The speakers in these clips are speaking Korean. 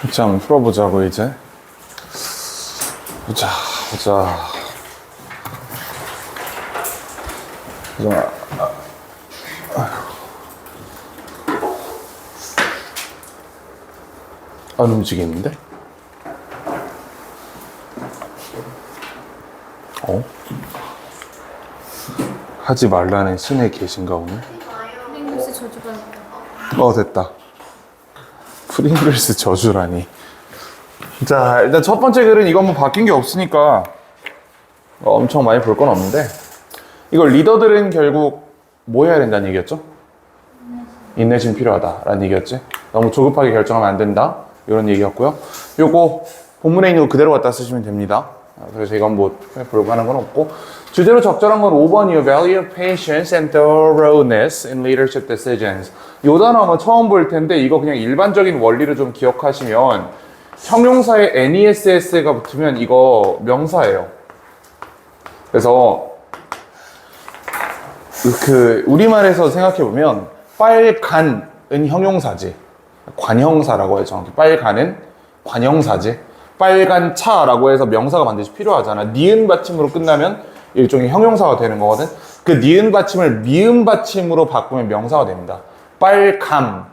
자, 한번 풀어보자고, 이제. 보자. 안 움직이는데? 하지 말라는 신의 계신가, 오늘? 프링글스 저주가 됐다. 프링글스 저주라니. 자, 일단 첫 번째 글은 이건 뭐 바뀐 게 없으니까 엄청 많이 볼 건 없는데, 이걸 리더들은 결국 뭐 해야 된다는 얘기였죠? 인내심 필요하다라는 얘기였지. 너무 조급하게 결정하면 안 된다, 이런 얘기였고요. 요거 본문에 있는 거 그대로 갖다 쓰시면 됩니다. 그래서 이건 뭐 볼고 하는 건 없고, 주제로 적절한 건 5번이요. Value of patience and thoroughness in leadership decisions. 요 단어 아마 처음 볼 텐데, 이거 그냥 일반적인 원리를 좀 기억하시면, 형용사에 NESS가 붙으면 이거 명사예요. 그래서 우리말에서 생각해보면 빨간은 형용사지, 관형사라고 해요. 정확히 빨간은 관형사지. 빨간 차라고 해서 명사가 반드시 필요하잖아. 니은 받침으로 끝나면 일종의 형용사가 되는 거거든. 그 니은 받침을 미음 받침으로 바꾸면 명사가 됩니다. 빨감,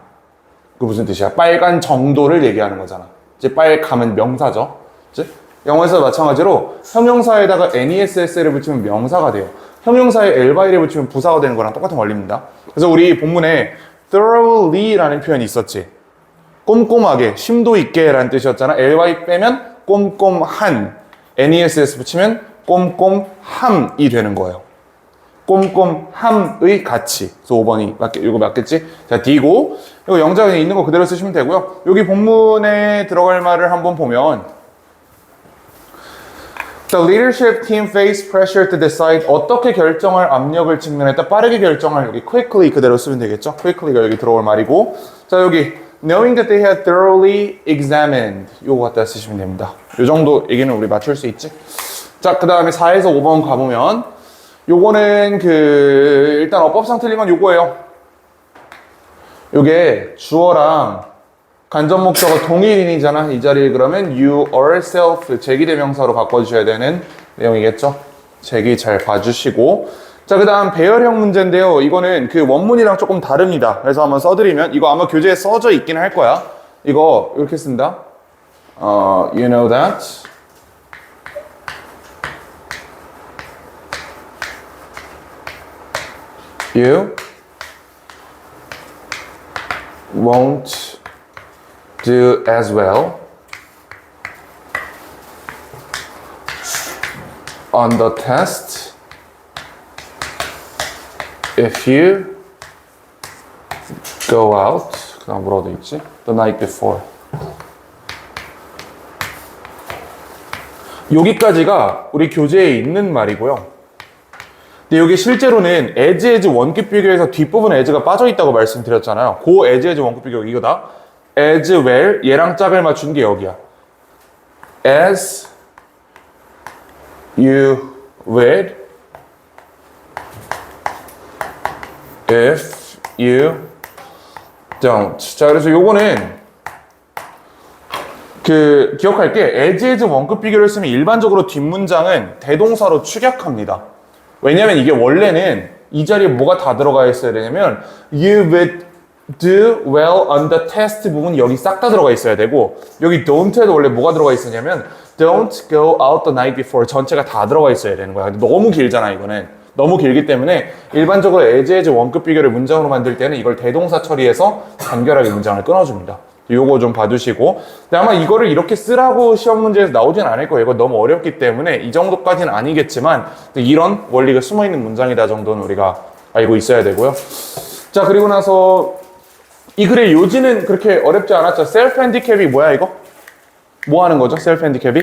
그 무슨 뜻이야? 빨간 정도를 얘기하는 거잖아. 이제 빨감은 명사죠. 그치? 영어에서 마찬가지로 형용사에다가 NESS를 붙이면 명사가 돼요. 형용사에 LY를 붙이면 부사가 되는 거랑 똑같은 원리입니다. 그래서 우리 본문에 thoroughly라는 표현이 있었지. 꼼꼼하게, 심도 있게 라는 뜻이었잖아. ly 빼면 꼼꼼한, NESS 붙이면 꼼꼼함이 되는 거예요. 꼼꼼함의 가치. 그래서 5번이 이거 맞겠지? 자, D고, 이거 영장에 있는 거 그대로 쓰시면 되고요. 여기 본문에 들어갈 말을 한번 보면, The leadership team faced pressure to decide. 어떻게 결정할 압력을 직면했다. 빠르게 결정할, 여기 quickly 그대로 쓰면 되겠죠? quickly가 여기 들어올 말이고, 자, 여기 knowing that they had thoroughly examined. 요거 갖다 쓰시면 됩니다. 요 정도 얘기는 우리 맞출 수 있지? 자, 그 다음에 4에서 5번 가보면, 요거는 일단 어법상 틀린 건 요거예요. 요게 주어랑 간접 목적어 동일인이잖아. 이 자리에 그러면 you yourself 제기대명사로 바꿔주셔야 되는 내용이겠죠. 제기 잘 봐주시고, 자, 그 다음 배열형 문제인데요. 이거는 그 원문이랑 조금 다릅니다. 그래서 한번 써드리면, 이거 아마 교재에 써져 있긴 할 거야. 이거 이렇게 쓴다. You know that you won't do as well on the test if you go out. 그 다음 뭐라고 돼 있지? The night before. 여기까지가 우리 교재에 있는 말이고요. 근데 여기 실제로는 as 원급 비교에서 뒷부분 as가 빠져있다고 말씀드렸잖아요. 그 as 원급 비교 이거다. as well, 얘랑 짝을 맞춘 게 여기야. as you will if you don't. 자, 그래서 요거는 기억할게. as 원급 비교를 쓰면 일반적으로 뒷문장은 대동사로 축약합니다. 왜냐면 이게 원래는 이 자리에 뭐가 다 들어가 있어야 되냐면 you would do well on the test 부분이 여기 싹 다 들어가 있어야 되고, 여기 don't에도 원래 뭐가 들어가 있었냐면 don't go out the night before 전체가 다 들어가 있어야 되는 거야. 근데 너무 길잖아. 이거는 너무 길기 때문에 일반적으로 as 원급 비교를 문장으로 만들 때는 이걸 대동사 처리해서 간결하게 문장을 끊어줍니다. 요거 좀 봐두시고, 근데 아마 이거를 이렇게 쓰라고 시험 문제에서 나오진 않을 거예요. 이거 너무 어렵기 때문에 이 정도까지는 아니겠지만 이런 원리가 숨어있는 문장이다 정도는 우리가 알고 있어야 되고요. 자, 그리고 나서 이 글의 요지는 그렇게 어렵지 않았죠. 셀프 핸디캡이 뭐야 이거? 뭐 하는 거죠? 셀프 핸디캡이?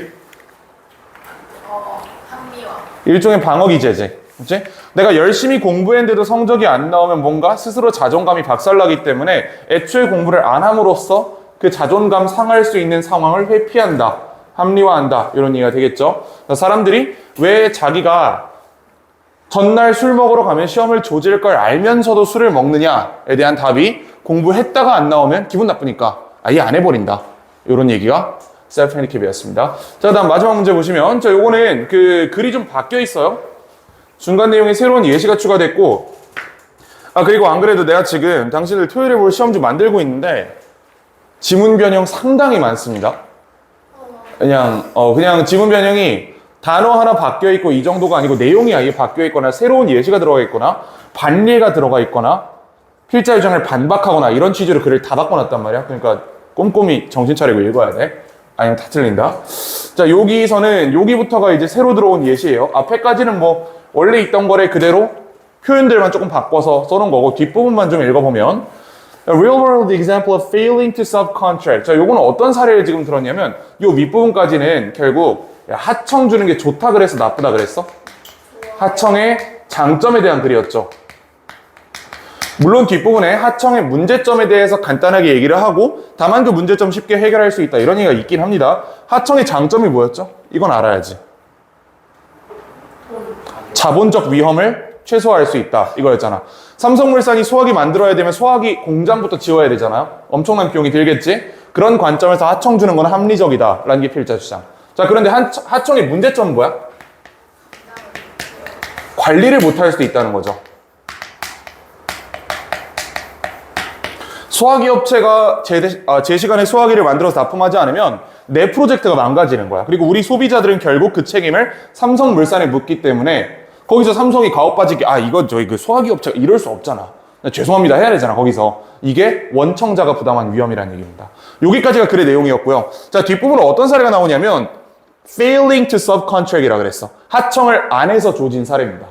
합리화. 일종의 방어 기제지. 그치? 내가 열심히 공부했는데도 성적이 안 나오면 뭔가 스스로 자존감이 박살나기 때문에 애초에 공부를 안 함으로써 그 자존감 상할 수 있는 상황을 회피한다, 합리화한다, 이런 얘기가 되겠죠. 사람들이 왜 자기가 전날 술 먹으러 가면 시험을 조질 걸 알면서도 술을 먹느냐에 대한 답이 공부했다가 안 나오면 기분 나쁘니까 아예 안 해버린다. 이런 얘기가 self handi캡이었습니다. 자, 다음 마지막 문제 보시면, 자, 요거는 그 글이 좀 바뀌어 있어요. 중간 내용에 새로운 예시가 추가됐고, 그리고 안 그래도 내가 지금 당신들 토요일에 볼 시험지 만들고 있는데, 지문 변형 상당히 많습니다. 그냥 지문 변형이 단어 하나 바뀌어 있고 이 정도가 아니고 내용이 아예 바뀌어 있거나 새로운 예시가 들어가 있거나 반례가 들어가 있거나 필자 유장을 반박하거나 이런 취지로 글을 다 바꿔놨단 말이야. 그러니까 꼼꼼히 정신 차리고 읽어야 돼. 아니면 다 틀린다. 자, 여기서는 여기부터가 이제 새로 들어온 예시예요. 앞에까지는 뭐 원래 있던 거래 그대로 표현들만 조금 바꿔서 써놓은 거고 뒷부분만 좀 읽어보면 A real world example of failing to subcontract. 자, 요거는 어떤 사례를 지금 들었냐면 요 윗부분까지는 결국 하청 주는 게 좋다 그래서 나쁘다 그랬어? 하청의 장점에 대한 글이었죠. 물론 뒷부분에 하청의 문제점에 대해서 간단하게 얘기를 하고 다만 그 문제점 쉽게 해결할 수 있다 이런 얘기가 있긴 합니다. 하청의 장점이 뭐였죠? 이건 알아야지. 자본적 위험을 최소화할 수 있다 이거였잖아. 삼성물산이 소화기 만들어야 되면 소화기 공장부터 지어야 되잖아요. 엄청난 비용이 들겠지? 그런 관점에서 하청 주는 건 합리적이다 라는 게 필자 주장. 자, 그런데 하청의 문제점은 뭐야? 관리를 못할 수도 있다는 거죠. 소화기 업체가 제 시간에 소화기를 만들어서 납품하지 않으면 내 프로젝트가 망가지는 거야. 그리고 우리 소비자들은 결국 그 책임을 삼성물산에 묻기 때문에 거기서 삼성이 가오 빠지게 이거 저희 그 소화기 업체가 이럴 수 없잖아. 죄송합니다 해야 되잖아. 거기서 이게 원청자가 부담한 위험이라는 얘기입니다. 여기까지가 글의 내용이었고요. 자, 뒷부분은 어떤 사례가 나오냐면 failing to subcontract이라 그랬어. 하청을 안 해서 조진 사례입니다.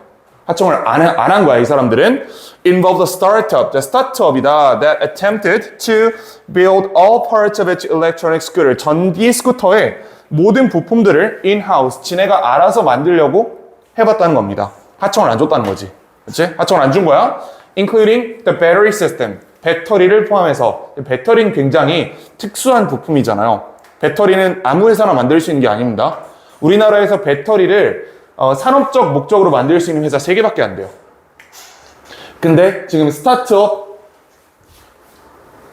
하청을 안 한 거야 이 사람들은. Involved a startup. 스타트업이다. That attempted to build all parts of its electronic scooter. 전기 스쿠터의 모든 부품들을 in-house, 지네가 알아서 만들려고 해봤다는 겁니다. 하청을 안 줬다는 거지. 그치? 하청을 안 준 거야. Including the battery system. 배터리를 포함해서. 배터리는 굉장히 특수한 부품이잖아요. 배터리는 아무 회사나 만들 수 있는 게 아닙니다. 우리나라에서 배터리를 산업적 목적으로 만들 수 있는 회사 3개밖에 안 돼요. 근데 지금 스타트업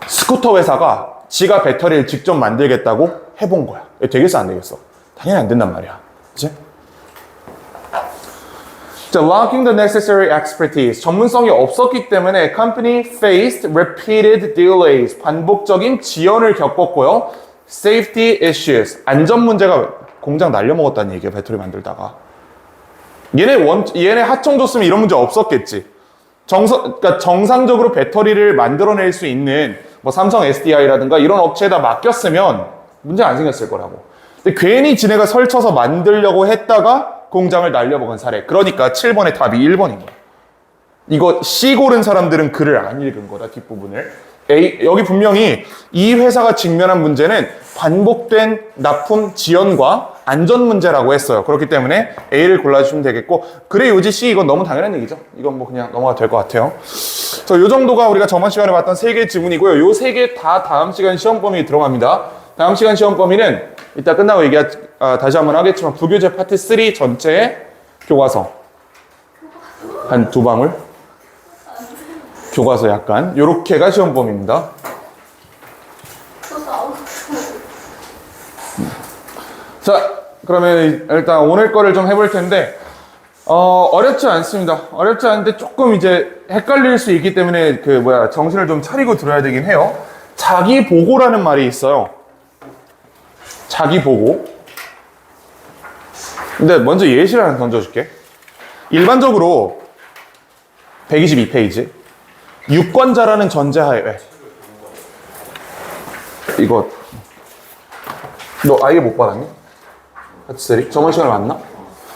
스쿠터 회사가 지가 배터리를 직접 만들겠다고 해본 거야. 되겠어 안 되겠어? 당연히 안 된단 말이야. 그치? 자, lacking the necessary expertise. 전문성이 없었기 때문에 company faced repeated delays. 반복적인 지연을 겪었고요. Safety issues. 안전 문제가 공장 날려먹었다는 얘기야. 배터리 만들다가. 얘네 하청 줬으면 이런 문제 없었겠지. 그러니까 정상적으로 배터리를 만들어낼 수 있는 뭐 삼성 SDI라든가 이런 업체에다 맡겼으면 문제 안 생겼을 거라고. 근데 괜히 지네가 설쳐서 만들려고 했다가 공장을 날려먹은 사례. 그러니까 7번의 답이 1번인 거야. 이거 C 고른 사람들은 글을 안 읽은 거다, 뒷부분을. 여기 분명히 이 회사가 직면한 문제는 반복된 납품 지연과 안전 문제라고 했어요. 그렇기 때문에 A를 골라주시면 되겠고, 그래 요지 C 이건 너무 당연한 얘기죠. 이건 뭐 그냥 넘어가도 될 것 같아요. 요 정도가 우리가 저번 시간에 봤던 3개의 지문이고요. 요 3개 다 다음 시간 시험 범위에 들어갑니다. 다음 시간 시험 범위는 이따 끝나고 다시 한번 하겠지만 부교재 파트 3 전체의 교과서 한 2방울 교과서 약간 요렇게가 시험 범위입니다. 자, 그러면 일단 오늘 거를 좀 해볼 텐데 어렵지 않습니다. 어렵지 않은데 조금 이제 헷갈릴 수 있기 때문에 정신을 좀 차리고 들어야 되긴 해요. 자기 보고라는 말이 있어요. 자기 보고. 근데 먼저 예시를 하나 던져줄게. 일반적으로 122페이지 유권자라는 전제하에 이거 너 아예 못 받았니? 하트세리? 저번 시간에 맞나?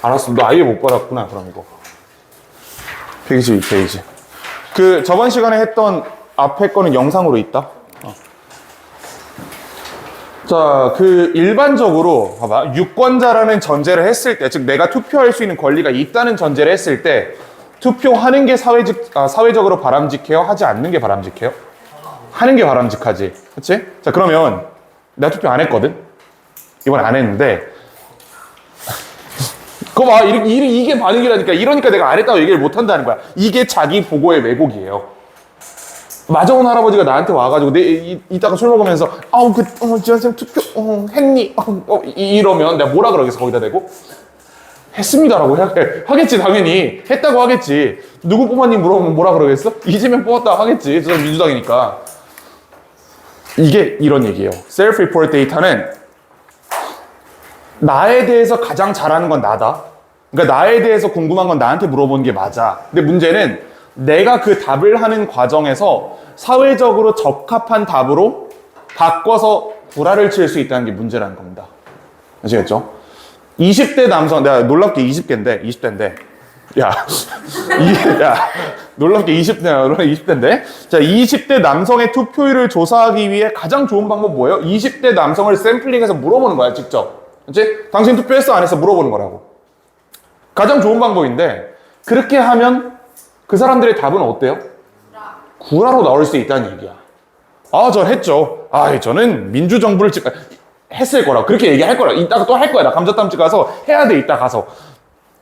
알았어. 너 아예 못 받았구나. 그럼 이거 122페이지 저번 시간에 했던 앞에 거는 영상으로 있다. 자, 일반적으로 봐봐. 유권자라는 전제를 했을 때, 즉 내가 투표할 수 있는 권리가 있다는 전제를 했을 때 투표하는 게 사회적으로 바람직해요? 하지 않는 게 바람직해요? 하는 게 바람직하지. 그치? 자, 그러면 내가 투표 안 했거든? 이번에 안 했는데 그거 봐. 이게 반응이라니까. 이러니까 내가 안 했다고 얘기를 못 한다는 거야. 이게 자기 보고의 왜곡이에요. 맞아온 할아버지가 나한테 와가지고 이따가 술 먹으면서 지원쌤 투표 했니? 이러면 내가 뭐라 그러겠어 거기다 대고? 했습니다라고 하겠지 당연히. 했다고 하겠지. 누구 뽑았니 물어보면 뭐라 그러겠어? 이재명 뽑았다 하겠지. 저 민주당이니까. 이게 이런 얘기예요. Self-report 데이터는 나에 대해서 가장 잘하는 건 나다. 그러니까 나에 대해서 궁금한 건 나한테 물어보는 게 맞아. 근데 문제는 내가 그 답을 하는 과정에서 사회적으로 적합한 답으로 바꿔서 구라를 칠 수 있다는 게 문제라는 겁니다. 아시겠죠? 20대 남성, 내가 놀랍게 20대인데, 놀랍게 20대인데, 자, 20대 남성의 투표율을 조사하기 위해 가장 좋은 방법 뭐예요? 20대 남성을 샘플링해서 물어보는 거야, 직접. 그치? 당신 투표했어? 안 했어? 물어보는 거라고. 가장 좋은 방법인데, 그렇게 하면 그 사람들의 답은 어때요? 구라로 나올 수 있다는 얘기야. 전 했죠. 저는 민주정부를 했을 거라고. 그렇게 얘기할 거라고. 이따가 또 할 거야. 나 감자탕집 가서 해야 돼. 이따 가서.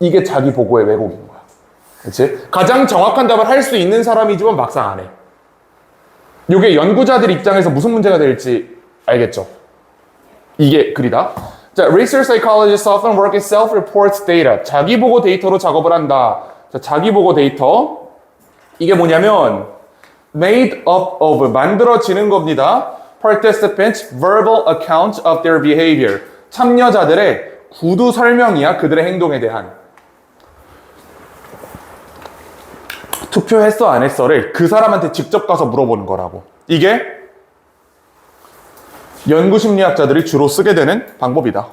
이게 자기 보고의 왜곡인 거야. 그치? 가장 정확한 답을 할 수 있는 사람이지만 막상 안 해. 이게 연구자들 입장에서 무슨 문제가 될지 알겠죠? 이게 글이다. 자, research psychologists often work with self-report data. 자기 보고 데이터로 작업을 한다. 자, 자기 보고 데이터. 이게 뭐냐면 made up of, 만들어지는 겁니다. Participants' verbal account of their behavior. 참여자들의 구두 설명이야. 그들의 행동에 대한. 투표했어 안 했어를 그 사람한테 직접 가서 물어보는 거라고. 이게 연구 심리학자들이 주로 쓰게 되는 방법이다.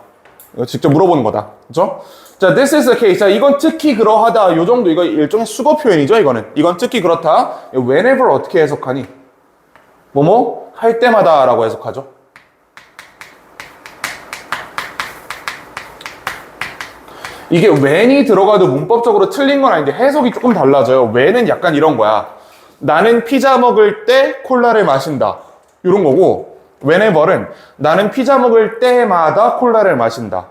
이거 직접 물어보는 거다. 그렇죠? 자, this is the case. 자, 이건 특히 그러하다. 요 정도 이거 일종의 수거 표현이죠, 이거는. 이건 특히 그렇다. whenever 어떻게 해석하니? 뭐뭐 할 때마다라고 해석하죠. 이게 when이 들어가도 문법적으로 틀린 건 아닌데 해석이 조금 달라져요. when은 약간 이런 거야. 나는 피자 먹을 때 콜라를 마신다. 이런 거고, whenever는 나는 피자 먹을 때마다 콜라를 마신다.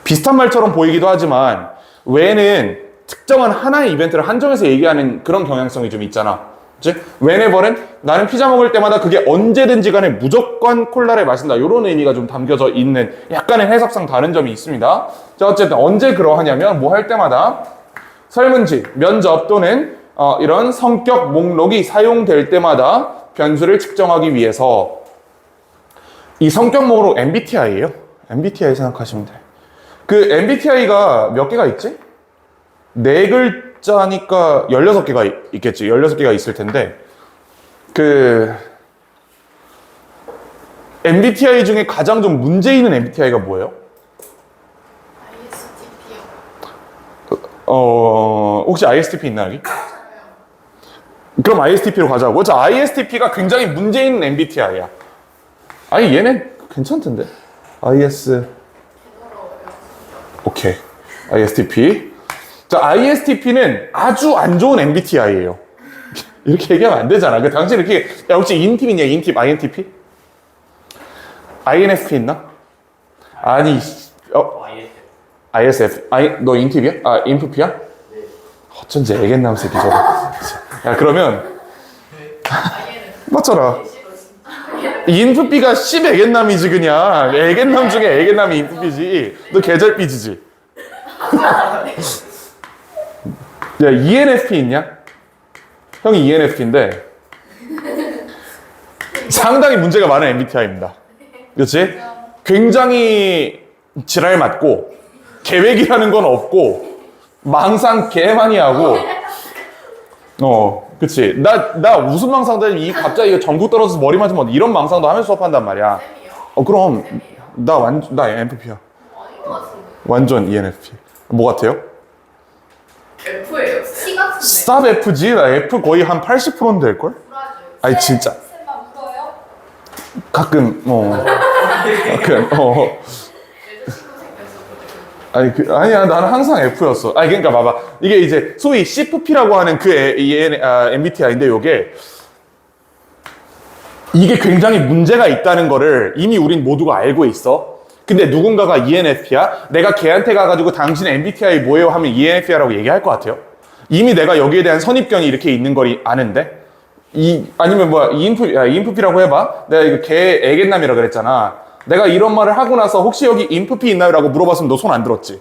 비슷한 말처럼 보이기도 하지만 when은 특정한 하나의 이벤트를 한정해서 얘기하는 그런 경향성이 좀 있잖아. 그치? whenever는 나는 피자 먹을 때마다 그게 언제든지 간에 무조건 콜라를 마신다. 이런 의미가 좀 담겨져 있는 약간의 해석상 다른 점이 있습니다. 자, 어쨌든 언제 그러하냐면 뭐 할 때마다 설문지, 면접 또는 이런 성격 목록이 사용될 때마다 변수를 측정하기 위해서 이 성격 목록 MBTI예요. MBTI 생각하시면 돼. 그 MBTI가 몇 개가 있지? 4글자니까 16개가 있겠지. 16개가 있을 텐데 그 MBTI 중에 가장 좀 문제 있는 MBTI가 뭐예요? ISTP요. 혹시 ISTP 있나 여기? 그럼 ISTP로 가자고. 자, ISTP가 굉장히 문제 있는 MBTI야. 아니 얘네 괜찮던데. 오케이. ISTP. 자, ISTP는 아주 안 좋은 MBTI예요. 이렇게 얘기하면 안 되잖아. 그 당신 이렇게 혹시 인팁 있냐? 인팁 INTP? INFP 있나? 아니 ISF. 너 인팁이야? 인프피야? 네. 어쩐지 애견남 새끼 저거. 야, 그러면 맞잖아. 인프피가 10 애견남이지 그냥. 애견남 중에 애견남이 인프피지. 너 계절 삐지지. 야, ENFP 있냐? 형이 ENFP인데 상당히 문제가 많은 MBTI입니다. 그렇지? 굉장히 지랄 맞고 계획이라는 건 없고 망상 개 많이 하고 그치? 나 무슨 망상도 갑자기 전구 떨어져서 머리 맞으면 이런 망상도 하면서 수업한단 말이야. 그럼 나 ENFP야. 완전 ENFP. 뭐 같아요? F예요. C 같은데. 스탑 F지? 나 F 거의 한 80%는 될걸? 아니 진짜 쌤만 울어요? 가끔 아니야 나는 항상 F였어. 그러니까 봐봐 이게 이제 소위 CFP라고 하는 그 MBTI인데 이게 굉장히 문제가 있다는 거를 이미 우린 모두가 알고 있어. 근데 누군가가 ENFP야? 내가 걔한테 가가지고 당신 MBTI 뭐예요? 하면 ENFP라고 얘기할 것 같아요? 이미 내가 여기에 대한 선입견이 이렇게 있는 걸 아는데? 아니면 뭐야, 인프피라고 해봐. 내가 이거 개 애견남이라 그랬잖아. 내가 이런 말을 하고 나서 혹시 여기 인프피 있나요? 라고 물어봤으면 너 손 안 들었지?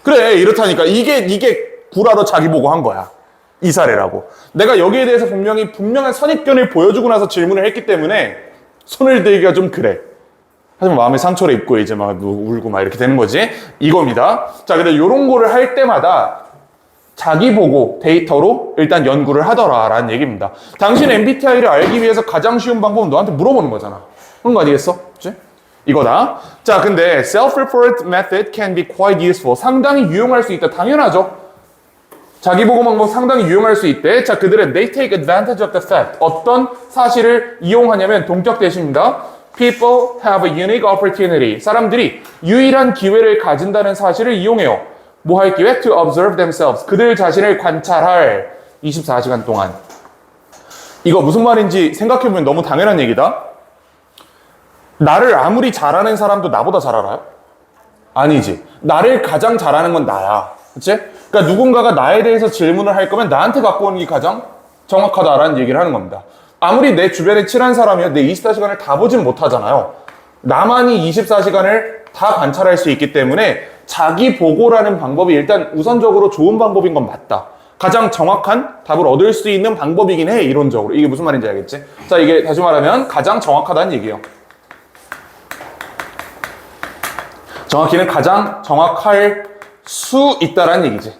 그래, 이렇다니까. 이게 구라로 자기 보고 한 거야. 이 사례라고. 내가 여기에 대해서 분명한 선입견을 보여주고 나서 질문을 했기 때문에 손을 들기가 좀 그래. 하지만 마음의 상처를 입고 이제 막 울고 막 이렇게 되는 거지. 이겁니다. 자, 근데 요런 거를 할 때마다 자기 보고 데이터로 일단 연구를 하더라라는 얘기입니다. 당신 MBTI를 알기 위해서 가장 쉬운 방법은 너한테 물어보는 거잖아. 그런 거 아니겠어? 그치? 이거다. 자, 근데 self-report method can be quite useful. 상당히 유용할 수 있다. 당연하죠. 자기 보고 방법 상당히 유용할 수 있대. 자, 그들은 they take advantage of the fact. 어떤 사실을 이용하냐면 동격 대신입니다. People have a unique opportunity. 사람들이 유일한 기회를 가진다는 사실을 이용해요. 뭐 할 기회? To observe themselves. 그들 자신을 관찰할 24시간 동안. 이거 무슨 말인지 생각해보면 너무 당연한 얘기다. 나를 아무리 잘하는 사람도 나보다 잘 알아요? 아니지. 나를 가장 잘하는 건 나야. 그치? 그러니까 누군가가 나에 대해서 질문을 할 거면 나한테 갖고 오는 게 가장 정확하다라는 얘기를 하는 겁니다. 아무리 내 주변에 친한 사람이요, 내 24시간을 다 보진 못하잖아요. 나만이 24시간을 다 관찰할 수 있기 때문에 자기 보고라는 방법이 일단 우선적으로 좋은 방법인 건 맞다. 가장 정확한 답을 얻을 수 있는 방법이긴 해, 이론적으로. 이게 무슨 말인지 알겠지? 자, 이게 다시 말하면 가장 정확하다는 얘기예요. 정확히는 가장 정확할 수 있다라는 얘기지.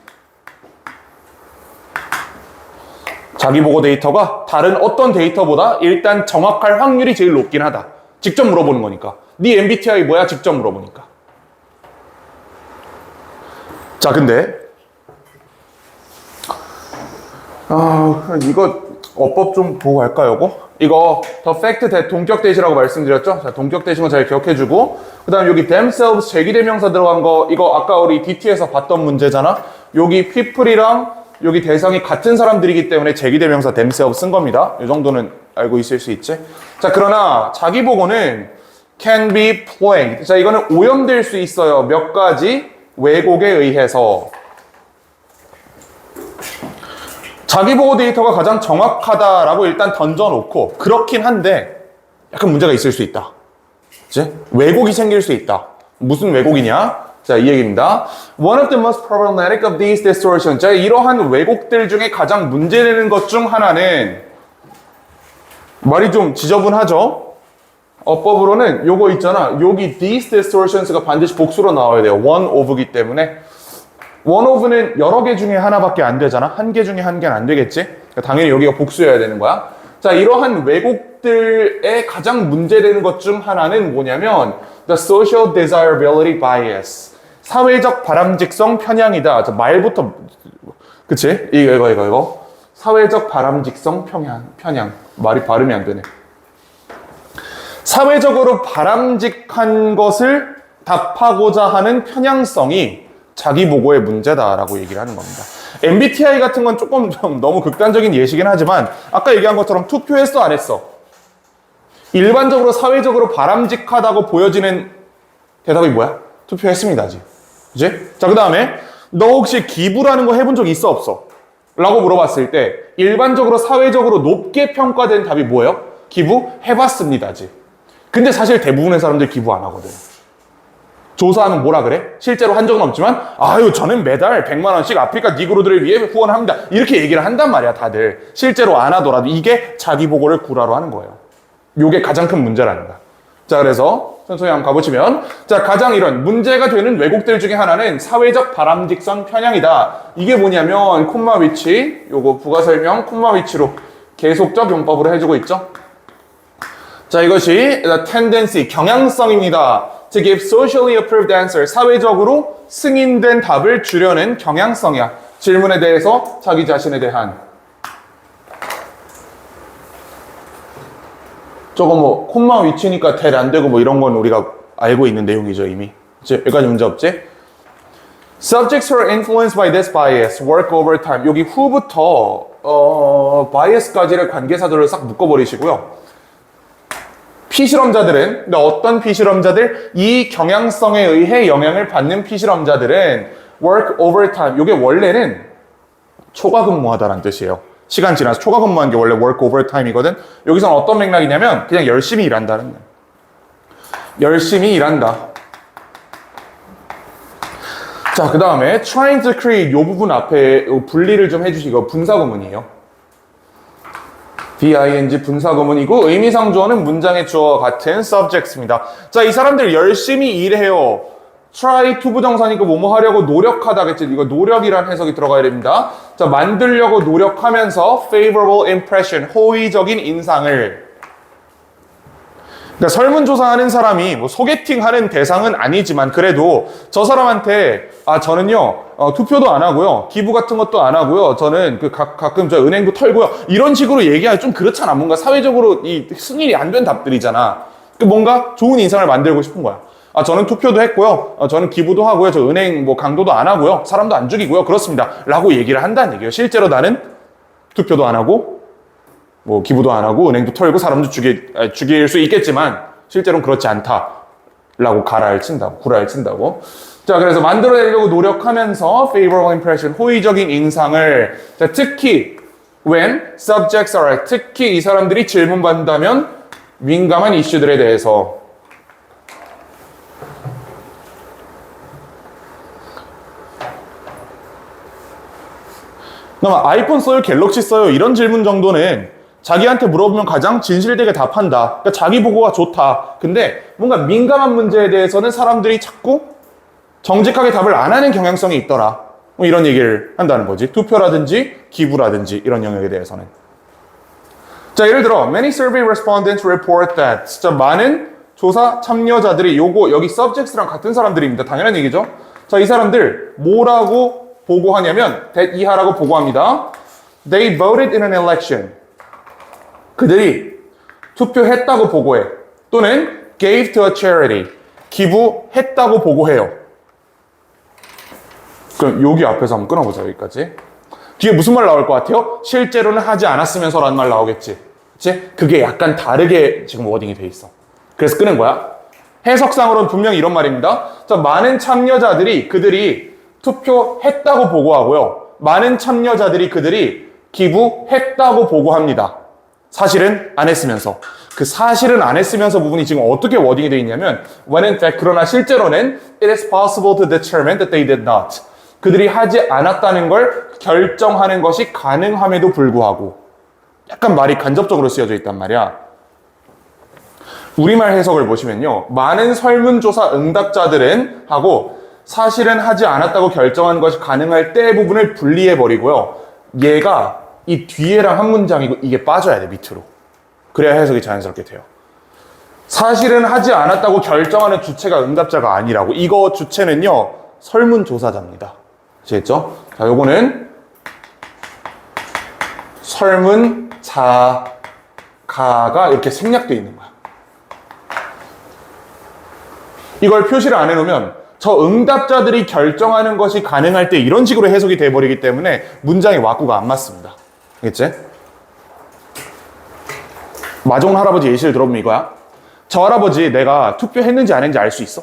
자기 보고 데이터가 다른 어떤 데이터보다 일단 정확할 확률이 제일 높긴 하다. 직접 물어보는 거니까. 네 MBTI 뭐야? 직접 물어보니까. 자, 근데 이거 어법 좀 보고 갈까요, 이거 더 팩트 동격 대시라고 말씀드렸죠? 자, 동격 대신 거 잘 기억해주고, 그 다음 여기 themselves 제기대명사 들어간 거, 이거 아까 우리 DT에서 봤던 문제잖아? 여기 people이랑 여기 대상이 같은 사람들이기 때문에 제기대명사 themselves 쓴 겁니다. 이 정도는 알고 있을 수 있지? 자, 그러나 자기 보고는 can be plagued. 자, 이거는 오염될 수 있어요. 몇 가지 왜곡에 의해서. 자기 보고 데이터가 가장 정확하다라고 일단 던져놓고 그렇긴 한데 약간 문제가 있을 수 있다. 그치? 왜곡이 생길 수 있다. 무슨 왜곡이냐? 자, 이 얘기입니다. One of the most problematic of these distortions. 자, 이러한 왜곡들 중에 가장 문제되는 것 중 하나는 말이 좀 지저분하죠? 어법으로는 요거 있잖아. 여기 these distortions가 반드시 복수로 나와야 돼요. one of기 때문에. one of는 여러 개 중에 하나밖에 안 되잖아. 한 개 중에 한 개는 안 되겠지? 그러니까 당연히 여기가 복수여야 되는 거야. 자, 이러한 왜곡들의 가장 문제되는 것 중 하나는 뭐냐면 the social desirability bias. 사회적 바람직성 편향이다. 자, 말부터 그치? 이거. 사회적 바람직성 편향. 말이 발음이 안 되네. 사회적으로 바람직한 것을 답하고자 하는 편향성이 자기 보고의 문제다라고 얘기를 하는 겁니다. MBTI 같은 건 조금 좀 너무 극단적인 예시긴 하지만 아까 얘기한 것처럼 투표했어 안 했어? 일반적으로 사회적으로 바람직하다고 보여지는 대답이 뭐야? 투표했습니다. 그치? 자, 그 다음에 너 혹시 기부라는 거 해본 적 있어 없어? 라고 물어봤을 때 일반적으로 사회적으로 높게 평가된 답이 뭐예요? 기부? 해봤습니다지. 근데 사실 대부분의 사람들 기부 안 하거든. 조사하면 뭐라 그래? 실제로 한 적은 없지만 아유 저는 매달 100만 원씩 아프리카 니그로들을 위해 후원합니다. 이렇게 얘기를 한단 말이야 다들. 실제로 안 하더라도 이게 자기 보고를 구라로 하는 거예요. 이게 가장 큰 문제라는 거야. 자, 그래서 천천히 한번 가보시면 자, 가장 이런 문제가 되는 왜곡들 중에 하나는 사회적 바람직성 편향이다. 이게 뭐냐면 콤마 위치, 요거 부가 설명 콤마 위치로 계속적 용법으로 해주고 있죠. 자, 이것이 the tendency, 경향성입니다. To give socially approved answer, 사회적으로 승인된 답을 주려는 경향성이야. 질문에 대해서 자기 자신에 대한. 저거 뭐 콤마 위치니까 대 안 되고 뭐 이런 건 우리가 알고 있는 내용이죠 이미. 여기까지 문제 없지? Subjects who are influenced by this bias work over time. 여기 후부터 bias까지를 관계사들을 싹 묶어버리시고요. 피실험자들은, 근데 어떤 피실험자들? 이 경향성에 의해 영향을 받는 피실험자들은 work over time. 이게 원래는 초과 근무하다라는 뜻이에요. 시간 지나서 초과 근무한 게 원래 work overtime이거든. 여기서는 어떤 맥락이냐면 그냥 열심히 일한다는 거야. 열심히 일한다. 자, 그 다음에 trying to create 이 부분 앞에 분리를 좀 해주시고 분사구문이에요. BING 분사구문이고 의미상 주어는 문장의 주어와 같은 subject입니다. 자, 이 사람들 열심히 일해요. try to 부정사니까 뭐뭐 하려고 노력하다겠지. 이거 노력이란 해석이 들어가야 됩니다. 자, 만들려고 노력하면서 favorable impression, 호의적인 인상을. 그러니까 설문조사하는 사람이 뭐 소개팅하는 대상은 아니지만 그래도 저 사람한테 저는요 투표도 안 하고요 기부 같은 것도 안 하고요 저는 가끔 저 은행도 털고요 이런 식으로 얘기하기 좀 그렇잖아. 뭔가 사회적으로 이 승인이 안 된 답들이잖아. 뭔가 좋은 인상을 만들고 싶은 거야. 저는 투표도 했고요 저는 기부도 하고요 저 은행 뭐 강도도 안 하고요 사람도 안 죽이고요 그렇습니다 라고 얘기를 한다는 얘기예요. 실제로 나는 투표도 안 하고 뭐 기부도 안 하고 은행도 털고 사람도 죽일 수 있겠지만 실제로는 그렇지 않다라고 구라를 친다고. 자, 그래서 만들어내려고 노력하면서 favorable impression, 호의적인 인상을. 자, 특히 when subjects are, 특히 이 사람들이 질문받는다면 민감한 이슈들에 대해서. 그럼 아이폰 써요? 갤럭시 써요? 이런 질문 정도는 자기한테 물어보면 가장 진실되게 답한다. 그러니까 자기 보고가 좋다. 근데 뭔가 민감한 문제에 대해서는 사람들이 자꾸 정직하게 답을 안 하는 경향성이 있더라. 뭐 이런 얘기를 한다는 거지. 투표라든지 기부라든지 이런 영역에 대해서는. 자, 예를 들어 many survey respondents report that. 진짜 많은 조사 참여자들이 여기 subjects랑 같은 사람들입니다. 당연한 얘기죠. 자, 이 사람들 뭐라고 보고하냐면 that 이하라고 보고합니다. They voted in an election. 그들이 투표했다고 보고해. 또는 gave to a charity. 기부했다고 보고해요. 그럼 여기 앞에서 한번 끊어보자, 여기까지. 뒤에 무슨 말 나올 것 같아요? 실제로는 하지 않았으면서라는 말 나오겠지. 그치? 그게 약간 다르게 지금 워딩이 돼 있어. 그래서 끄는 거야. 해석상으로는 분명히 이런 말입니다. 자, 많은 참여자들이 그들이 투표했다고 보고하고요. 많은 참여자들이 그들이 기부했다고 보고합니다. 사실은 안 했으면서. 그 사실은 안 했으면서 부분이 지금 어떻게 워딩이 되어 있냐면 when in fact, 그러나 실제로는 it is possible to determine that they did not. 그들이 하지 않았다는 걸 결정하는 것이 가능함에도 불구하고. 약간 말이 간접적으로 쓰여져 있단 말이야. 우리말 해석을 보시면요. 많은 설문조사 응답자들은 하고 사실은 하지 않았다고 결정하는 것이 가능할 때 부분을 분리해버리고요. 얘가 이 뒤에랑 한 문장이고 이게 빠져야 돼, 밑으로. 그래야 해석이 자연스럽게 돼요. 사실은 하지 않았다고 결정하는 주체가 응답자가 아니라고. 이거 주체는요, 설문조사자입니다. 아시겠죠? 자, 요거는 설문자가가 이렇게 생략되어 있는 거야. 이걸 표시를 안 해놓으면 저 응답자들이 결정하는 것이 가능할 때 이런 식으로 해석이 돼버리기 때문에 문장의 왁구가 안 맞습니다. 알겠지? 마종 할아버지 예시를 들어보면 이거야. 저 할아버지 내가 투표했는지 안 했는지 알 수 있어?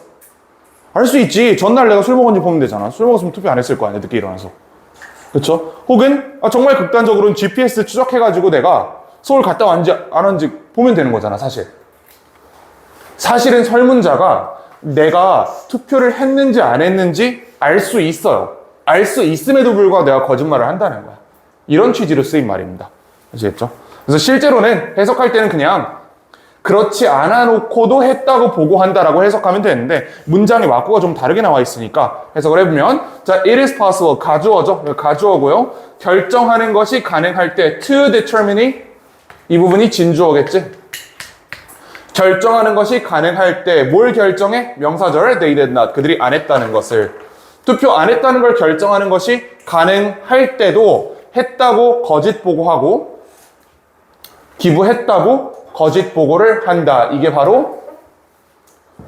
알 수 있지. 전날 내가 술 먹었는지 보면 되잖아. 술 먹었으면 투표 안 했을 거 아니야, 늦게 일어나서. 그쵸? 혹은 정말 극단적으로는 GPS 추적해가지고 내가 서울 갔다 왔는지 안 왔는지 보면 되는 거잖아, 사실. 사실은 설문자가 내가 투표를 했는지 안 했는지 알 수 있어요. 알 수 있음에도 불구하고 내가 거짓말을 한다는 거야. 이런 취지로 쓰인 말입니다. 아시겠죠? 그래서 실제로는 해석할 때는 그냥 그렇지 않아 놓고도 했다고 보고한다라고 해석하면 되는데 문장의 왁구가 좀 다르게 나와 있으니까 해석을 해보면 자, it is possible, 가주어죠. 가주어고요. 결정하는 것이 가능할 때 to determine 이 부분이 진주어겠지. 결정하는 것이 가능할 때 뭘 결정해? 명사절 they did not. 그들이 안 했다는 것을. 투표 안 했다는 걸 결정하는 것이 가능할 때도 했다고 거짓 보고하고 기부했다고 거짓 보고를 한다. 이게 바로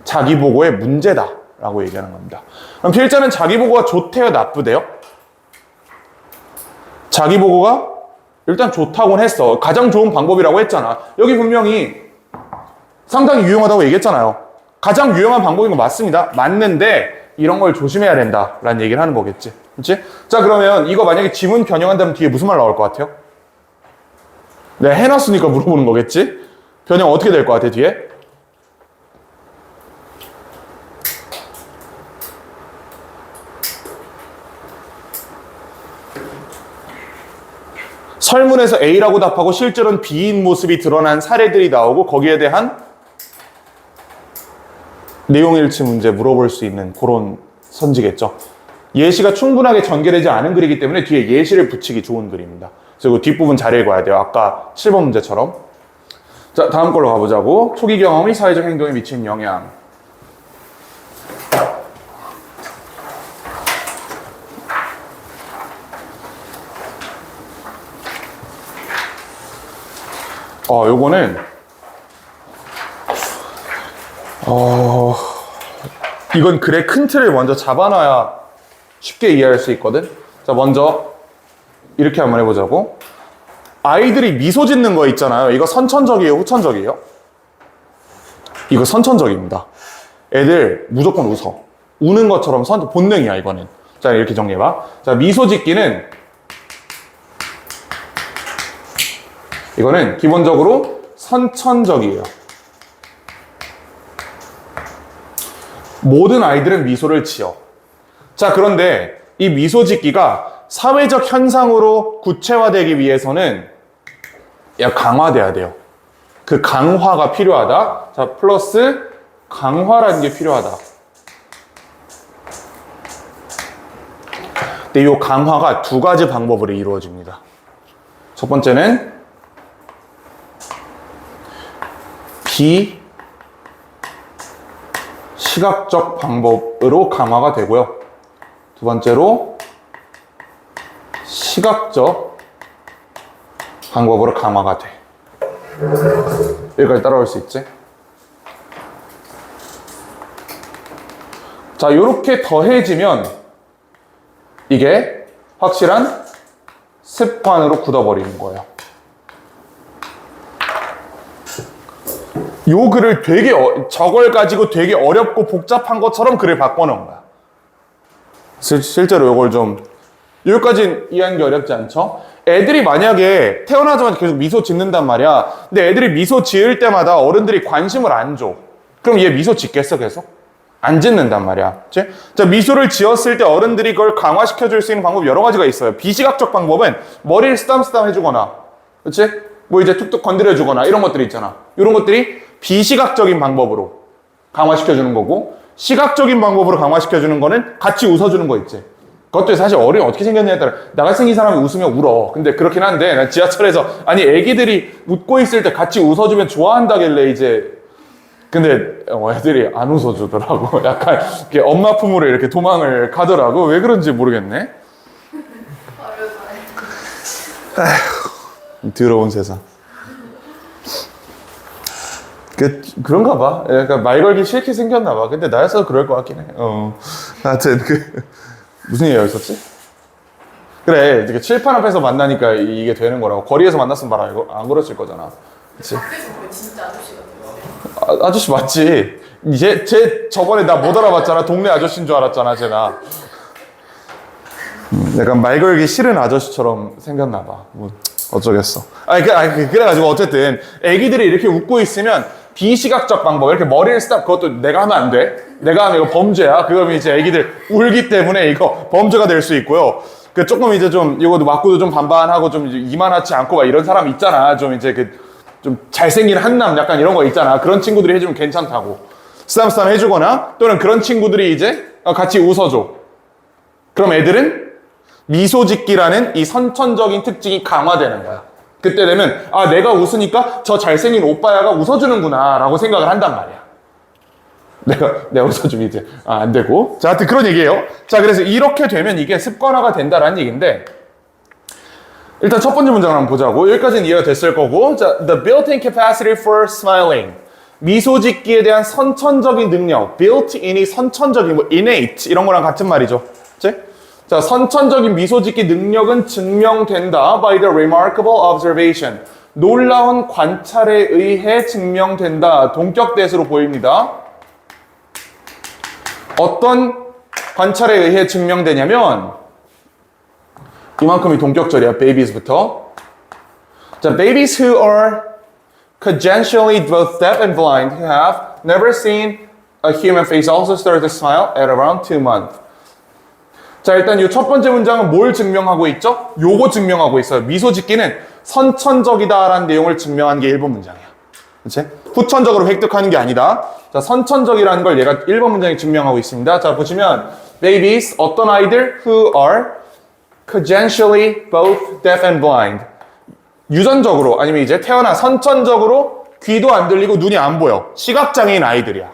자기 보고의 문제다라고 얘기하는 겁니다. 그럼 필자는 자기 보고가 좋대요, 나쁘대요? 자기 보고가 일단 좋다고는 했어. 가장 좋은 방법이라고 했잖아. 여기 분명히 상당히 유용하다고 얘기했잖아요. 가장 유용한 방법인 거 맞습니다. 맞는데 이런 걸 조심해야 된다라는 얘기를 하는 거겠지. 그렇지? 자, 그러면 이거 만약에 지문 변형한다면 뒤에 무슨 말 나올 것 같아요? 내가 해놨으니까 물어보는 거겠지? 변형 어떻게 될 것 같아, 뒤에? 설문에서 A라고 답하고 실제로는 B인 모습이 드러난 사례들이 나오고 거기에 대한 내용일치 문제 물어볼 수 있는 그런 선지겠죠. 예시가 충분하게 전개되지 않은 글이기 때문에 뒤에 예시를 붙이기 좋은 글입니다. 그리고 뒷부분 잘 읽어야 돼요. 아까 7번 문제처럼. 자, 다음 걸로 가보자고. 초기 경험이 사회적 행동에 미치는 영향. 요거는 이건 글의 큰 틀을 먼저 잡아놔야 쉽게 이해할 수 있거든. 자, 먼저 이렇게 한번 해보자고. 아이들이 미소 짓는 거 있잖아요. 이거 선천적이에요, 후천적이에요? 이거 선천적입니다. 애들 무조건 웃어. 우는 것처럼 본능이야, 이거는. 자, 이렇게 정리해봐. 자, 미소 짓기는 이거는 기본적으로 선천적이에요. 모든 아이들은 미소를 지어. 자, 그런데 이 미소 짓기가 사회적 현상으로 구체화되기 위해서는 강화돼야 돼요. 그 강화가 필요하다. 자, 플러스 강화라는 게 필요하다. 근데 이 강화가 두 가지 방법으로 이루어집니다. 첫 번째는 비시각적 방법으로 강화가 되고요. 두 번째로 시각적 방법으로 강화가 돼. 여기까지 따라올 수 있지? 자, 이렇게 더해지면 이게 확실한 습관으로 굳어버리는 거예요. 요 글을 되게 저걸 가지고 되게 어렵고 복잡한 것처럼 글을 바꿔놓은 거야. 실제로 요걸 좀 여기까지 이해하는 게 어렵지 않죠? 애들이 만약에 태어나자마자 계속 미소 짓는단 말이야. 근데 애들이 미소 지을 때마다 어른들이 관심을 안 줘. 그럼 얘 미소 짓겠어 계속? 안 짓는단 말이야. 그치? 자, 미소를 지었을 때 어른들이 그걸 강화시켜줄 수 있는 방법 여러 가지가 있어요. 비시각적 방법은 머리를 쓰담쓰담 해주거나, 그치? 뭐 이제 툭툭 건드려주거나 이런 것들이 있잖아. 이런 것들이 비시각적인 방법으로 강화시켜주는 거고, 시각적인 방법으로 강화시켜주는 거는 같이 웃어주는 거 있지. 그것도 사실 어른이 어떻게 생겼냐에 따라 나같이 생긴 사람이 웃으면 울어. 근데 그렇긴 한데 난 지하철에서 아니 애기들이 웃고 있을 때 같이 웃어주면 좋아한다길래 이제 근데 애들이 안 웃어주더라고. 약간 이렇게 엄마 품으로 이렇게 도망을 가더라고. 왜 그런지 모르겠네. 아휴, 더러운 세상. 그런가 봐. 약간 말 걸기 싫게 생겼나 봐. 근데 나였어도 그럴 것 같긴 해. 하여튼 무슨 얘기가 있었지? 그래, 이렇게 칠판 앞에서 만나니까 이게 되는 거라고. 거리에서 만났으면 말 안 그랬을 거잖아. 그치? 밖에서 보면 진짜 아저씨 같아요. 아저씨 맞지? 쟤 저번에 나 못 알아봤잖아. 동네 아저씨인 줄 알았잖아, 쟤나. 약간 말 걸기 싫은 아저씨처럼 생겼나 봐. 뭐 어쩌겠어. 그래가지고 어쨌든 애기들이 이렇게 웃고 있으면 비시각적 방법, 이렇게 머리를 쓰다, 그것도 내가 하면 안 돼. 내가 하면 이거 범죄야. 그러면 이제 애기들 울기 때문에 이거 범죄가 될 수 있고요. 조금 이제 좀, 이것도 맞고도 좀 반반하고 좀 이만하지 않고 막 이런 사람 있잖아. 좀 이제 좀 잘생긴 한남 약간 이런 거 있잖아. 그런 친구들이 해주면 괜찮다고. 쓰담쓰담 해주거나 또는 그런 친구들이 이제 같이 웃어줘. 그럼 애들은 미소 짓기라는 이 선천적인 특징이 강화되는 거야. 그때 되면 내가 웃으니까 저 잘생긴 오빠야가 웃어주는구나 라고 생각을 한단 말이야. 내가 웃어주면 이제 안 되고. 자, 하여튼 그런 얘기예요. 자, 그래서 이렇게 되면 이게 습관화가 된다라는 얘기인데, 일단 첫 번째 문장을 한번 보자고. 여기까지는 이해가 됐을 거고. 자, the built-in capacity for smiling. 미소 짓기에 대한 선천적인 능력. built-in이 선천적인, 뭐 innate 이런 거랑 같은 말이죠. 그치? 자, 선천적인 미소 짓기 능력은 증명된다 by the remarkable observation. 놀라운 관찰에 의해 증명된다. 동격 대수로 보입니다. 어떤 관찰에 의해 증명되냐면 이만큼이 동격절이야. babies부터. 자, babies who are congenially both deaf and blind who have never seen a human face also start to smile at around 2 months. 자, 일단 이 첫 번째 문장은 뭘 증명하고 있죠? 요거 증명하고 있어요. 미소 짓기는 선천적이다라는 내용을 증명한 게 1번 문장이야. 그치? 후천적으로 획득하는 게 아니다. 자, 선천적이라는 걸 얘가 1번 문장이 증명하고 있습니다. 자, 보시면 babies, 어떤 아이들 who are congenially both deaf and blind. 유전적으로 아니면 이제 태어나 선천적으로 귀도 안 들리고 눈이 안 보여. 시각장애인 아이들이야.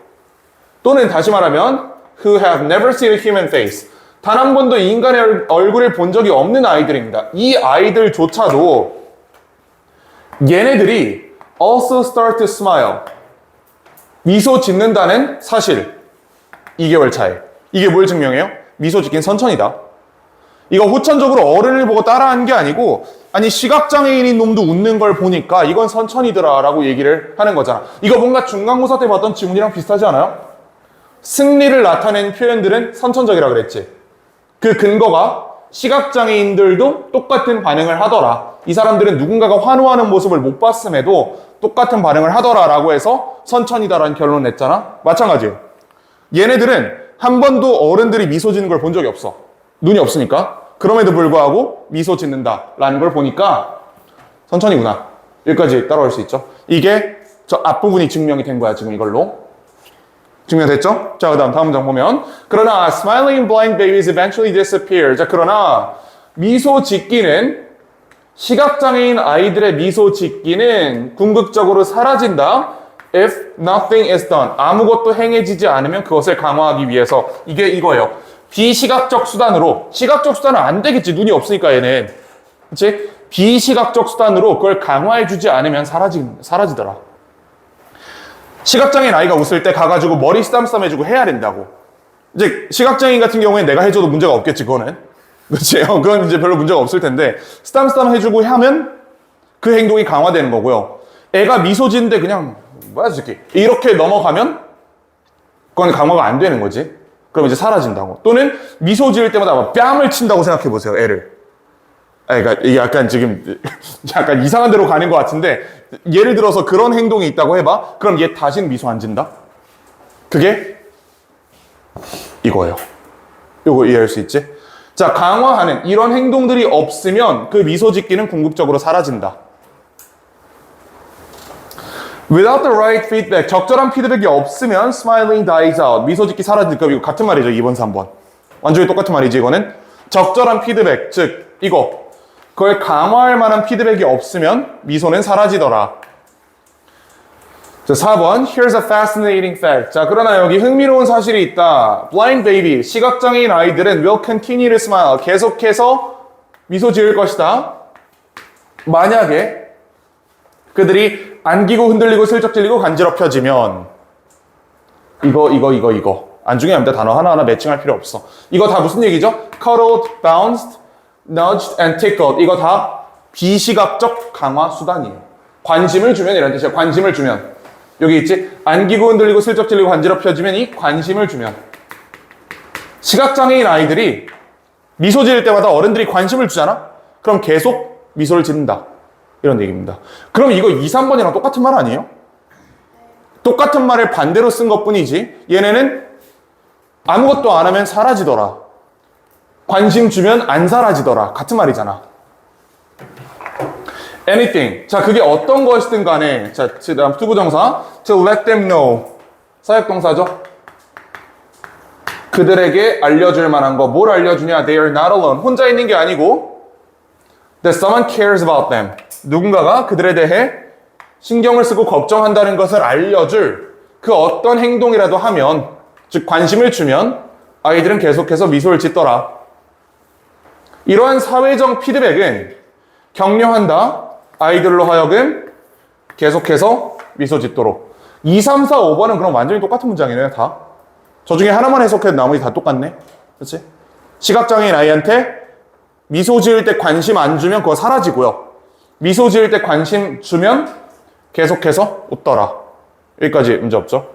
또는 다시 말하면 who have never seen a human face. 단 한 번도 인간의 얼굴을 본 적이 없는 아이들입니다. 이 아이들조차도 얘네들이 also start to smile. 미소 짓는다는 사실. 2개월 차에. 이게 뭘 증명해요? 미소 짓긴 선천이다. 이거 후천적으로 어른을 보고 따라한 게 아니고 아니 시각장애인인 놈도 웃는 걸 보니까 이건 선천이더라 라고 얘기를 하는 거잖아. 이거 뭔가 중간고사 때 봤던 지문이랑 비슷하지 않아요? 승리를 나타낸 표현들은 선천적이라 그랬지. 그 근거가 시각장애인들도 똑같은 반응을 하더라. 이 사람들은 누군가가 환호하는 모습을 못 봤음에도 똑같은 반응을 하더라 라고 해서 선천이다라는 결론을 냈잖아. 마찬가지예요. 얘네들은 한 번도 어른들이 미소 짓는 걸 본 적이 없어. 눈이 없으니까. 그럼에도 불구하고 미소 짓는다라는 걸 보니까 선천이구나. 여기까지 따라올 수 있죠. 이게 저 앞부분이 증명이 된 거야. 지금 이걸로. 증명됐죠? 자, 그 다음 문장 보면 그러나 smiling blind babies eventually disappear. 자, 그러나 미소 짓기는 시각장애인 아이들의 미소 짓기는 궁극적으로 사라진다. If nothing is done. 아무것도 행해지지 않으면 그것을 강화하기 위해서. 이게 이거예요. 비시각적 수단으로. 시각적 수단은 안 되겠지. 눈이 없으니까 얘는. 그치? 비시각적 수단으로 그걸 강화해주지 않으면 사라지더라. 시각장애인 아이가 웃을 때 가가지고 머리 쓰담쓰담 해주고 해야 된다고. 이제 시각장애인 같은 경우에는 내가 해줘도 문제가 없겠지, 그거는. 그치? 그건 이제 별로 문제가 없을 텐데, 쓰담쓰담 해주고 하면 그 행동이 강화되는 거고요. 애가 미소 짓는데 그냥, 뭐야, 저기. 이렇게 넘어가면 그건 강화가 안 되는 거지. 그럼 이제 사라진다고. 또는 미소 지을 때마다 막 뺨을 친다고 생각해 보세요, 애를. 그러니까 이게 약간 지금 약간 이상한 데로 가는 것 같은데 예를 들어서 그런 행동이 있다고 해봐. 그럼 얘 다시는 미소 안 짓는다? 그게 이거예요. 요거 이해할 수 있지? 자, 강화하는 이런 행동들이 없으면 그 미소 짓기는 궁극적으로 사라진다. Without the right feedback, 적절한 피드백이 없으면 smiling dies out. 미소 짓기 사라질까? 이거 같은 말이죠. 2번, 3번. 완전히 똑같은 말이지, 이거는. 적절한 피드백, 즉 이거. 그걸 강화할 만한 피드백이 없으면 미소는 사라지더라. 자, 4번. Here's a fascinating fact. 자, 그러나 여기 흥미로운 사실이 있다. Blind baby, 시각장애인 아이들은 will continue to smile. 계속해서 미소 지을 것이다. 만약에 그들이 안기고 흔들리고 슬쩍 찔리고 간지럽혀지면 이거 안 중요합니다. 단어 하나하나 매칭할 필요 없어. 이거 다 무슨 얘기죠? Cuddled, bounced, nudged, and tickled. 이거 다 비시각적 강화 수단이에요. 관심을 주면 이런 뜻이야. 관심을 주면. 여기 있지? 안기고 흔들리고 슬쩍 찔리고 간지럽혀지면 이 관심을 주면. 시각장애인 아이들이 미소 지을 때마다 어른들이 관심을 주잖아? 그럼 계속 미소를 짓는다. 이런 얘기입니다. 그럼 이거 2, 3번이랑 똑같은 말 아니에요? 똑같은 말을 반대로 쓴 것뿐이지 얘네는 아무것도 안 하면 사라지더라. 관심 주면 안 사라지더라. 같은 말이잖아. anything. 자, 그게 어떤 것이든 간에 자, 다음 투부정사 to let them know. 사역동사죠. 그들에게 알려줄 만한 거. 뭘 알려주냐? They are not alone. 혼자 있는 게 아니고 that someone cares about them. 누군가가 그들에 대해 신경을 쓰고 걱정한다는 것을 알려줄 그 어떤 행동이라도 하면, 즉 관심을 주면 아이들은 계속해서 미소를 짓더라. 이러한 사회적 피드백은 격려한다. 아이들로 하여금 계속해서 미소 짓도록. 2, 3, 4, 5번은 그럼 완전히 똑같은 문장이네요, 다. 저 중에 하나만 해석해도 나머지 다 똑같네. 그렇지? 시각장애인 아이한테 미소 지을 때 관심 안 주면 그거 사라지고요. 미소 지을 때 관심 주면 계속해서 웃더라. 여기까지 문제 없죠?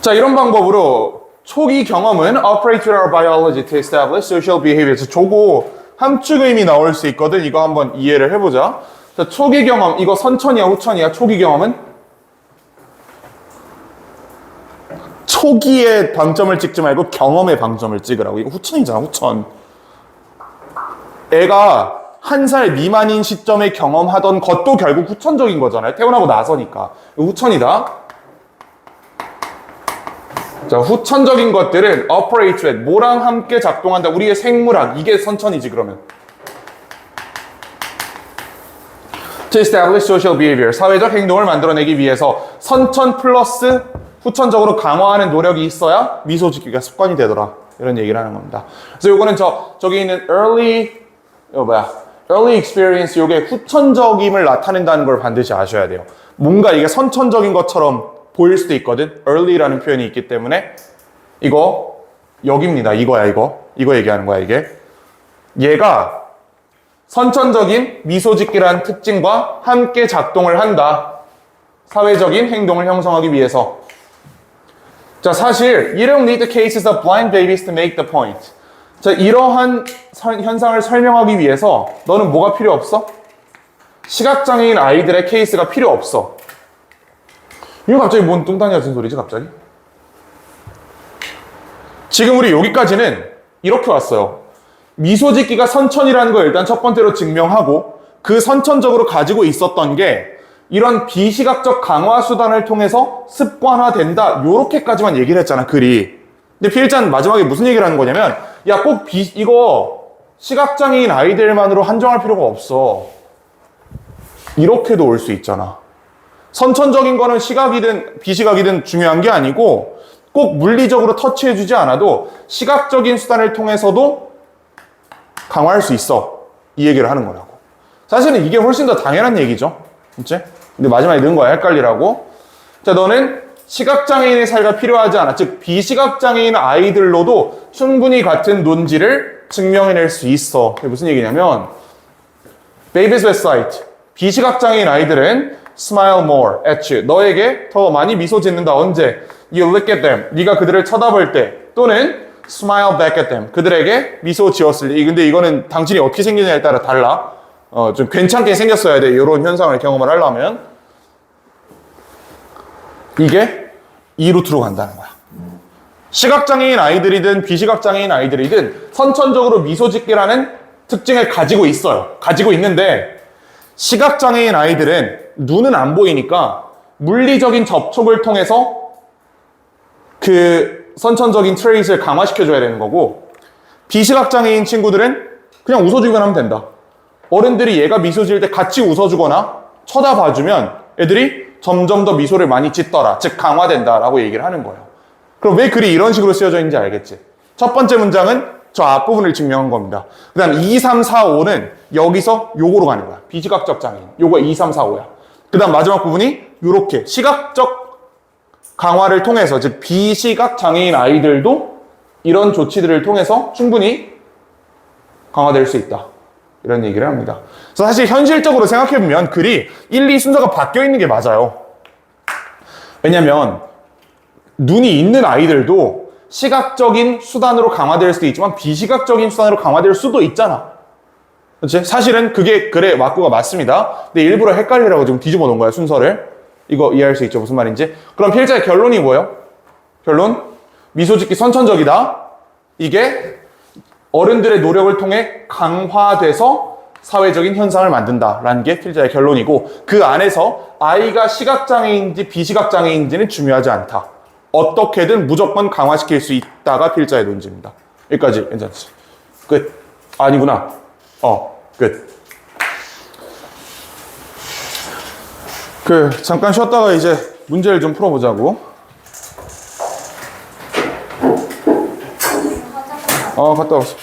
자, 이런 방법으로 초기 경험은 operate with our biology to establish social behavior. 조고 함축의미 나올 수 있거든. 이거 한번 이해를 해보자. 자, 초기 경험, 이거 선천이야, 후천이야? 초기 경험은? 초기에 방점을 찍지 말고 경험에 방점을 찍으라고. 이거 후천이잖아, 후천. 애가 1살 미만인 시점에 경험하던 것도 결국 후천적인 거잖아요. 태어나고 나서니까. 이거 후천이다. 자, 후천적인 것들은 operate with, 뭐랑 함께 작동한다. 우리의 생물학, 이게 선천이지 그러면. To establish social behavior, 사회적 행동을 만들어내기 위해서 선천 플러스 후천적으로 강화하는 노력이 있어야 미소 짓기가 습관이 되더라. 이런 얘기를 하는 겁니다. 그래서 요거는 저기 있는 early experience, 요게 후천적임을 나타낸다는 걸 반드시 아셔야 돼요. 뭔가 이게 선천적인 것처럼 보일 수도 있거든. early라는 표현이 있기 때문에 이거 여기입니다. 이거야, 이거 얘기하는 거야, 이게. 얘가 선천적인 미소 짓기라는 특징과 함께 작동을 한다. 사회적인 행동을 형성하기 위해서. 자, 사실 you don't need the cases of blind babies to make the point. 자, 이러한 현상을 설명하기 위해서 너는 뭐가 필요 없어? 시각장애인 아이들의 케이스가 필요 없어. 이거 갑자기 뭔 뚱딴이 같은 소리지, 갑자기? 지금 우리 여기까지는 이렇게 왔어요. 미소 짓기가 선천이라는 걸 일단 첫 번째로 증명하고 그 선천적으로 가지고 있었던 게 이런 비시각적 강화 수단을 통해서 습관화된다. 요렇게까지만 얘기를 했잖아, 글이. 근데 필자는 마지막에 무슨 얘기를 하는 거냐면 야, 꼭 이거 시각장애인 아이들만으로 한정할 필요가 없어. 이렇게도 올 수 있잖아. 선천적인 거는 시각이든 비시각이든 중요한 게 아니고 꼭 물리적으로 터치해주지 않아도 시각적인 수단을 통해서도 강화할 수 있어. 이 얘기를 하는 거라고. 사실은 이게 훨씬 더 당연한 얘기죠. 그치? 근데 마지막에 넣은 거야, 헷갈리라고. 자, 너는 시각장애인의 사회가 필요하지 않아. 즉, 비시각장애인 아이들로도 충분히 같은 논지를 증명해낼 수 있어. 이게 무슨 얘기냐면 Babies with sight. 비시각장애인 아이들은 smile more at you. 너에게 더 많이 미소 짓는다. 언제? You look at them. 네가 그들을 쳐다볼 때. 또는 smile back at them. 그들에게 미소 지었을 때. 근데 이거는 당신이 어떻게 생기느냐에 따라 달라. 좀 괜찮게 생겼어야 돼. 이런 현상을 경험을 하려면. 이게 이 루트로 간다는 거야. 시각장애인 아이들이든 비시각장애인 아이들이든 선천적으로 미소 짓기라는 특징을 가지고 있어요. 가지고 있는데 시각장애인 아이들은 눈은 안 보이니까 물리적인 접촉을 통해서 그 선천적인 트레이트를 강화시켜줘야 되는 거고 비시각장애인 친구들은 그냥 웃어주기만 하면 된다. 어른들이 얘가 미소 지을 때 같이 웃어주거나 쳐다봐주면 애들이 점점 더 미소를 많이 짓더라. 즉 강화된다라고 얘기를 하는 거예요. 그럼 왜 글이 이런 식으로 쓰여져 있는지 알겠지? 첫 번째 문장은 저 앞부분을 증명한 겁니다. 그 다음 2, 3, 4, 5는 여기서 요거로 가는 거야. 비시각적 장애인. 요거 2, 3, 4, 5야. 그 다음 마지막 부분이 요렇게 시각적 강화를 통해서 즉 비시각 장애인 아이들도 이런 조치들을 통해서 충분히 강화될 수 있다. 이런 얘기를 합니다. 그래서 사실 현실적으로 생각해보면 글이 1, 2 순서가 바뀌어 있는 게 맞아요. 왜냐면 눈이 있는 아이들도 시각적인 수단으로 강화될 수도 있지만 비시각적인 수단으로 강화될 수도 있잖아. 그렇지? 사실은 그게 글의 맞고가 맞습니다. 근데 일부러 헷갈리라고 지금 뒤집어 놓은 거야, 순서를. 이거 이해할 수 있죠? 무슨 말인지. 그럼 필자의 결론이 뭐예요? 결론? 미소 짓기 선천적이다. 이게 어른들의 노력을 통해 강화돼서 사회적인 현상을 만든다라는 게 필자의 결론이고 그 안에서 아이가 시각장애인지 비시각장애인지는 중요하지 않다. 어떻게든 무조건 강화시킬 수 있다가 필자의 논지입니다. 여기까지 괜찮지? 끝. 아니구나. 끝. 잠깐 쉬었다가 이제 문제를 좀 풀어보자고. 갔다 왔어.